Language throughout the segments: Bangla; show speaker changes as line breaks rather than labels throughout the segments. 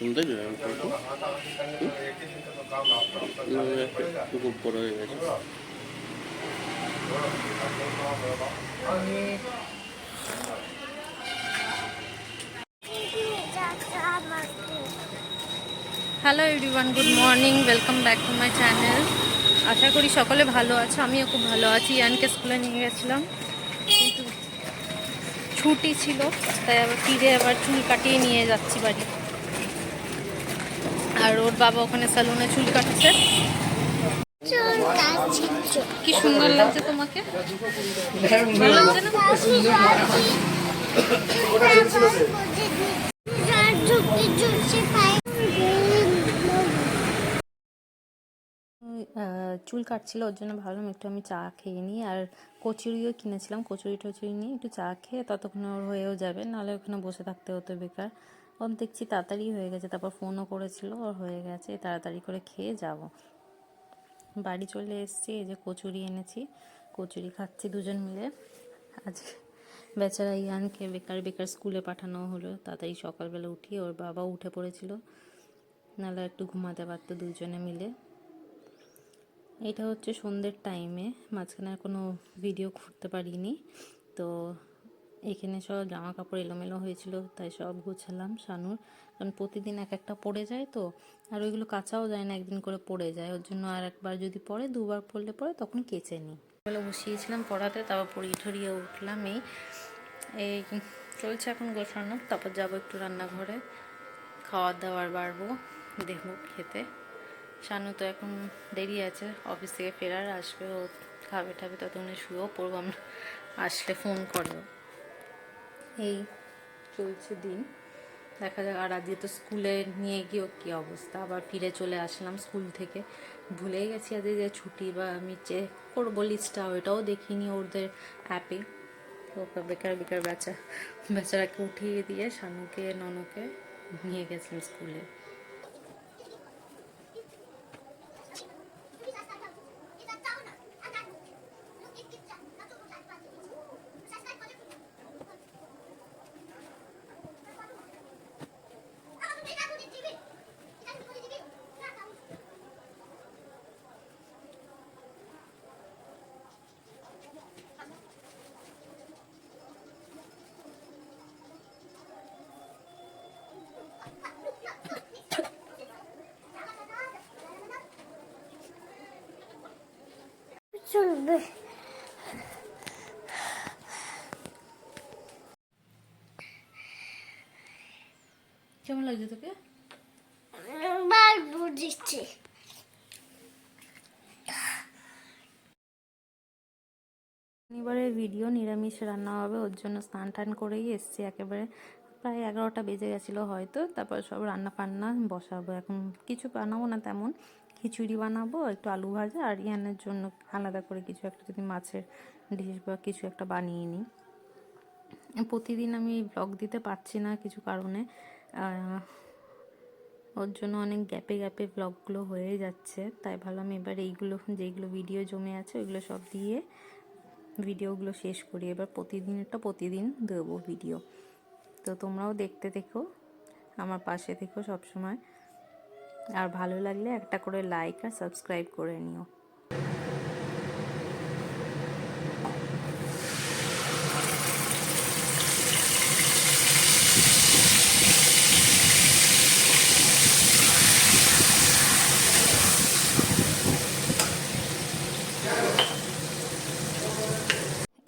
সুন্দর খুব বড় হয়ে গেছে।
Hello everyone, good morning, welcome back to my channel. আশা করি সকলে ভালো আছো। আমিও খুব ভালো আছি। ইয়ানকে স্কুলে নিয়ে গেছিলাম, কিন্তু ছুটি ছিল, তাই আবার ফিরে আবার চুল কাটিয়ে নিয়ে যাচ্ছি বাড়ি। আর ওর বাবা ওখানে স্যালুনে চুল কাটছে। কি সুন্দর লাগছে তোমাকে, ভালো লাগছে না? চুল কাটছিল, ওর জন্য ভাবলাম একটু আমি চা খেয়ে নিই। আর কচুরিও কিনেছিলাম, কচুরি টচুরি নিয়ে একটু চা খেয়ে ততক্ষণে ওর হয়েও যাবে, নাহলে ওখানে বসে থাকতে হতো বেকার। ওর দেখছি তাড়াতাড়ি হয়ে গেছে, তারপর ফোনও করেছিল, ওর হয়ে গেছে, তাড়াতাড়ি করে খেয়ে যাব। বাড়ি চলে এসেছি, এই যে কচুরি এনেছি, কচুরি খাচ্ছি দুজন মিলে। আজ বেচারা ইয়ানকে বেকার বেকার স্কুলে পাঠানো হলো, তাড়াতাড়ি সকালবেলা উঠিয়ে। ওর বাবাও উঠে পড়েছিল, নাহলে একটু ঘুমাতে পারতো দুজনে মিলে। এটা হচ্ছে সন্ধ্যের টাইমে, মাঝখানে আর কোনো ভিডিও করতে পারিনি। তো এখানে সব জামা কাপড় এলোমেলো হয়েছিল, তাই সব গুছালাম শানুর, কারণ প্রতিদিন এক একটা পড়ে যায় তো, আর ওইগুলো কাচাও যায় না, একদিন করে পড়ে যায়। ওর জন্য আর একবার যদি পড়ে, দুবার পড়লে পরে তখন কেচে নিই। এগুলো বসিয়েছিলাম পড়াতে, তারপর পড়িয়ে ঠরিয়ে উঠলাম। এই চলছে এখন গোছানো, তারপর যাবো একটু রান্নাঘরে, খাওয়ার দাওয়ার বাড়বো, দেখবো খেতে। শানু তো এখন দেরি আছে অফিস থেকে ফেরার, আসবে, ও খাবে টাবে, ততক্ষণে শুয়েও পড়বো আমরা, আসলে ফোন করবো। এই চলছে দিন, দেখা যাক। আর আজকে তো স্কুলে নিয়ে গিয়েও কী অবস্থা, আবার ফিরে চলে আসলাম স্কুল থেকে, ভুলেই গেছি আজকে যে ছুটি, বা আমি চেক করবো লিস্টটা, ওইটাও দেখিনি ওদের অ্যাপে। তো বেকার বেকার বেচারাকে উঠিয়ে দিয়ে শানুকে ননকে নিয়ে গেছিলাম স্কুলে। চলবে। কেমন লাগছে তোকে? বুঝছি। শনিবারের ভিডিও, নিরামিষ রান্না হবে, ওর জন্য স্নান টান করেই এসছি একেবারে। প্রায় 11টা বেজে গেছিলো হয়তো। তারপর সব রান্না বান্না বসাবো। এখন কিছু বানাবো না তেমন, খিচুড়ি বানাবো, একটু আলু ভাজা, আর ইয়ানের জন্য আলাদা করে কিছু একটা যদি মাছের ডিশ বা কিছু একটা বানিয়ে নিই। প্রতিদিন আমি ব্লগ দিতে পারছি না কিছু কারণে, ওর জন্য অনেক গ্যাপে গ্যাপে ব্লগগুলো হয়ে যাচ্ছে। তাই ভাবলাম এবার এইগুলো, যেইগুলো ভিডিও জমে আছে ওইগুলো সব দিয়ে ভিডিওগুলো শেষ করি। এবার প্রতিদিন দেবো ভিডিও। তো তোমরাও দেখতে থেকো, আমার পাশে থেকো সবসময়। আর ভালো লাগলে একটা করে লাইক আর সাবস্ক্রাইব করে নিও।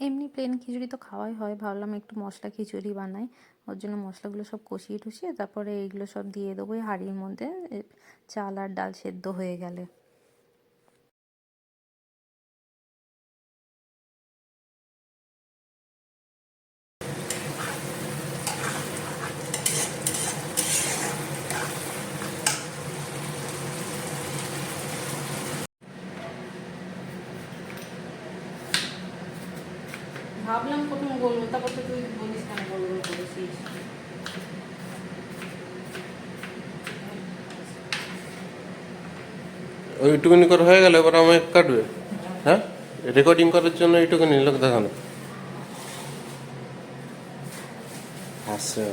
এমনি প্লেন খিচুড়ি তো খাওয়াই হয়, ভাবলাম একটু মশলা খিচুড়ি বানাই। ওর জন্য মশলাগুলো সব কষিয়ে টুষিয়ে তারপরে এইগুলো সব দিয়ে দেবো এই হাঁড়ির মধ্যে, চাল আর ডাল সেদ্ধ হয়ে গেলে। ভাবলাম প্রথম গোল, তারপর তো তুই বলিস কেন গোল গোল করেছিস।
ওইটুকুনি করে হয়ে গেল, এবার আমাকে কাটবে? হ্যাঁ, রেকর্ডিং করার জন্য এইটুকুনি লোক দেখানো আছে।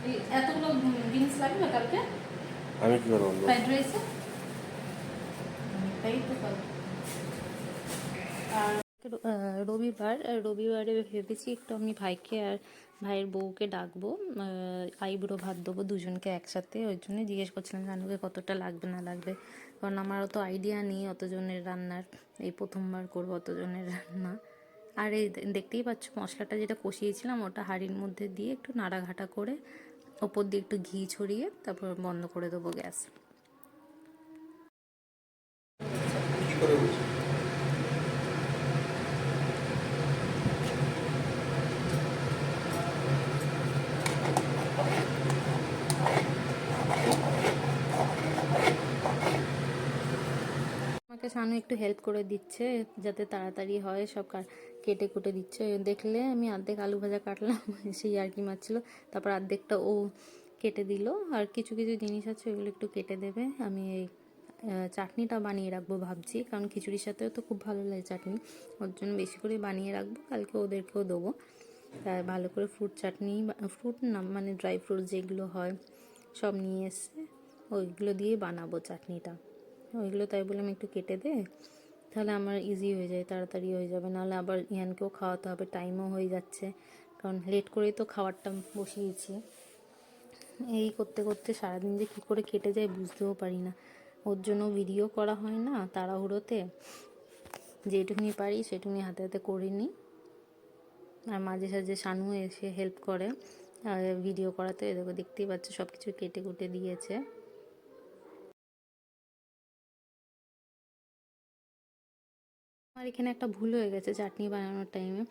এই এতগুলো বিনস লাগবে কালকে
আমি কি করে বলবো?
ফ্রাইড রাইসে? তাই তো করো। আর রবিবারে ভেবেছি একটু আমি ভাইকে আর ভাইয়ের বউকে ডাকবো, আইবুড়ো ভাত দেবো দুজনকে একসাথে। ওই জন্য জিজ্ঞেস করছিলাম জানুকে কতটা লাগবে না লাগবে, কারণ আমারও তো আইডিয়া নেই অতজনের রান্নার, এই প্রথমবার করবো অতজনের রান্না। আর এই দেখতেই পাচ্ছ মশলাটা যেটা কষিয়েছিলাম ওটা হাঁড়ির মধ্যে দিয়ে একটু নাড়াঘাটা করে ওপর দিয়ে একটু ঘি ছড়িয়ে তারপর বন্ধ করে দেবো গ্যাস।
কি করে বলছি?
আমাকে শানু একটু হেল্প করে দিচ্ছে যাতে তাড়াতাড়ি হয়, সব কেটে কুটে দিচ্ছে। দেখলে আমি অর্ধেক আলু ভাজা কাটলাম সেই আর কি মারছিল, তারপর অর্ধেকটা ও কেটে দিল। আর কিছু কিছু জিনিস আছে ওগুলো একটু কেটে দেবে। আমি এই চাটনিটা বানিয়ে রাখবো ভাবছি, কারণ খিচুড়ির সাথেও তো খুব ভালো লাগে চাটনি, ওর জন্য বেশি করে বানিয়ে রাখবো, কালকে ওদেরকেও দেবো। তাই ভালো করে ফ্রুট চাটনি, ফ্রুট না মানে ড্রাই ফ্রুট যেগুলো হয় সব নিয়ে এসে ওইগুলো দিয়ে বানাবো চাটনিটা। ওইগুলো তাই বললাম একটু কেটে দে, তাহলে আমার ইজি হয়ে যায়, তাড়াতাড়ি হয়ে যাবে। নাহলে আবার ইয়ানকেও খাওয়াতে হবে, টাইমও হয়ে যাচ্ছে, কারণ লেট করেই তো খাবারটা বসিয়েছি। এই করতে করতে সারাদিন যে কী করে কেটে যায় বুঝতেও পারি না। ওর জন্য ভিডিও করা হয় না তাড়াহুড়োতে, যেটুকুনি পারি সেটুকুনি হাতে হাতে করে নিই। আর মাঝে সাঝে শানু এসে হেল্প করে ভিডিও করাতে। দেখো দেখতেই পাচ্ছ সব কিছু কেটে কুটে দিয়েছে। আমার এখানে একটা ভুল হয়ে গেছে চাটনি বানানোর টাইমে,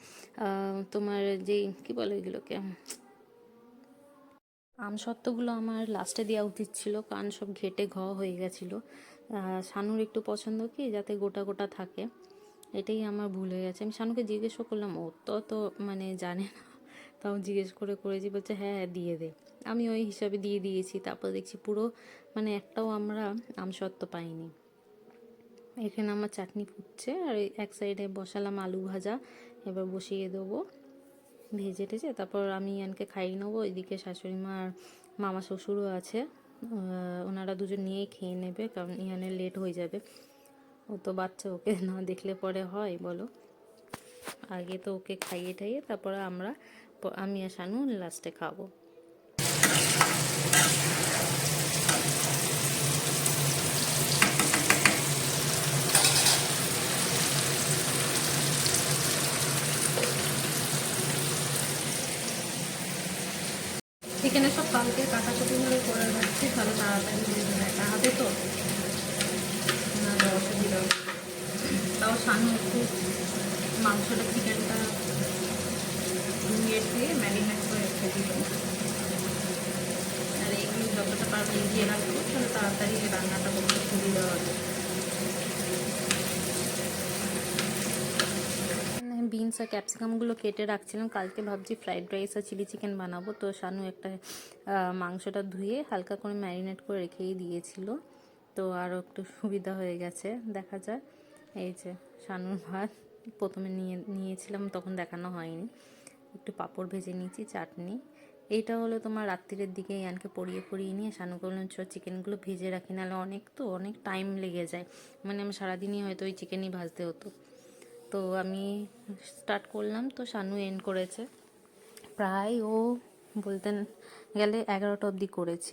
তোমার যেই কী বলে এগুলোকে, আমসত্ত্বগুলো আমার লাস্টে দেওয়া উচিত ছিল, কারণ সব ঘেটে হয়ে গেছিলো। শানুর একটু পছন্দ কি যাতে গোটা গোটা থাকে, এটাই আমার ভুল হয়ে গেছে। আমি শানুকে জিজ্ঞেসও করলাম, ও তো মানে জানে না, তাও জিজ্ঞেস করে করেছি, বলছে হ্যাঁ হ্যাঁ দিয়ে দে। আমি ওই হিসাবে দিয়ে দিয়েছি, তারপর দেখছি পুরো মানে একটাও আমরা আমসত্ত্ব পাইনি। এখানে আমার চাটনি ফুটছে আর এক সাইডে বসালাম আলু ভাজা, এবার বসিয়ে দেবো ভেজে টেজে, তারপর আমি ইয়ানকে খাইয়ে নেবো। এদিকে শাশুড়ি মা আর মামা শ্বশুরও আছে, ওনারা দুজন নিয়েই খেয়ে নেবে, কারণ ইয়ানের লেট হয়ে যাবে। ও তো বাচ্চা, ওকে না দেখলে পরে হয় বলো। আগে তো ওকে খাইয়ে টাইয়ে তারপরে আমি আর শানু লাস্টে খাবো। এখানে সব কালকে কাটাকুটিগুলো করে রাখছি, তাহলে তাড়াতাড়ি হয়ে যাবে, একা হাতে তো অসুবিধা। তাও শানু একটু মাংসটা চিকেনটা ধুয়ে দিয়ে ম্যারিনেট করে রেখে দিল। আর এইগুলো যতটা পারবো এগিয়ে রাখবো, তাহলে তাড়াতাড়ি রান্নাটা করতে সুবিধা হবে। বিনস আর ক্যাপসিকামগুলো কেটে রাখছিলাম, কালকে ভাবছি ফ্রাইড রাইস আর চিলি চিকেন বানাবো। তো শানু একটা মাংসটা ধুয়ে হালকা করে ম্যারিনেট করে রেখেই দিয়েছিল, তো আরও একটু সুবিধা হয়ে গেছে। দেখা যায় এই যে শানুর ভাত প্রথমে নিয়েছিলাম, তখন দেখানো হয়নি, একটু পাঁপড় ভেজে নিয়েছি, চাটনি। এইটা হলো তোমার রাত্রিরের দিকে ইয়ানকে পরিয়ে নিয়ে শানুকে বললাম চিকেনগুলো ভেজে রাখি, নাহলে অনেক টাইম লেগে যায়, মানে আমি সারাদিনই হয়তো ওই চিকেনই ভাজতে হতো। তো আমি স্টার্ট করলাম, তো শানু এন্ড করেছে, প্রায় ও বলতে গেলে 11টা অবধি করেছি।